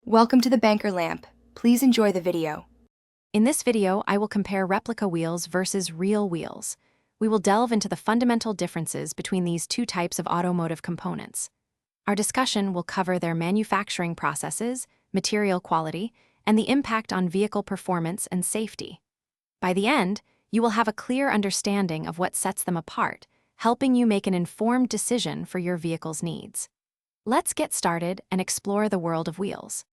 Welcome to the Banker Lamp. Please enjoy the video. In this video, I will compare replica wheels versus real wheels. We will delve into the fundamental differences between these two types of automotive components. Our discussion will cover their manufacturing processes, material quality, and the impact on vehicle performance and safety. By the end, you will have a clear understanding of what sets them apart, helping you make an informed decision for your vehicle's needs. Let's get started and explore the world of wheels.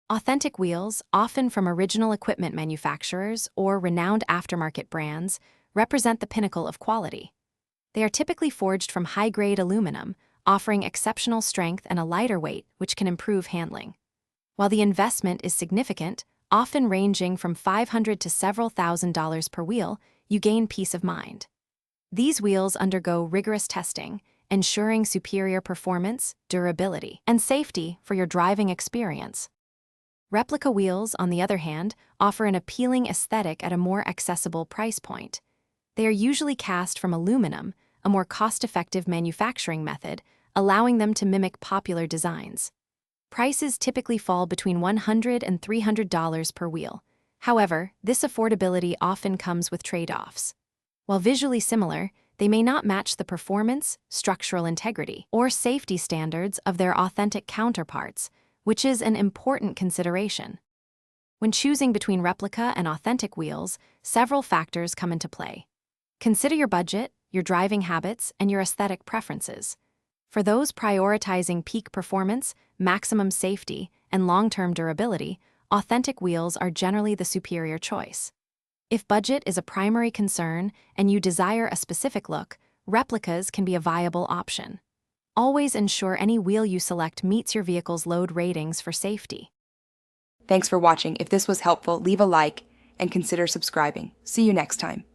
Authentic wheels, often from original equipment manufacturers or renowned aftermarket brands, represent the pinnacle of quality. They are typically forged from high-grade aluminum, offering exceptional strength and a lighter weight, which can improve handling. While the investment is significant, often ranging from $500 to several $1,000s per wheel, you gain peace of mind. These wheels undergo rigorous testing, ensuring superior performance, durability, and safety for your driving experience. Replica wheels, on the other hand, offer an appealing aesthetic at a more accessible price point. They are usually cast from aluminum, a more cost-effective manufacturing method, allowing them to mimic popular designs. Prices typically fall between $100 and $300 per wheel. However, this affordability often comes with trade-offs. While visually similar, they may not match the performance, structural integrity, or safety standards of their authentic counterparts, which is an important consideration. When choosing between replica and authentic wheels, several factors come into play. Consider your budget, your driving habits, and your aesthetic preferences. For those prioritizing peak performance, maximum safety, and long-term durability, authentic wheels are generally the superior choice. If budget is a primary concern and you desire a specific look, replicas can be a viable option. Always ensure any wheel you select meets your vehicle's load ratings for safety. Thanks for watching. If this was helpful, leave a like and consider subscribing. See you next time.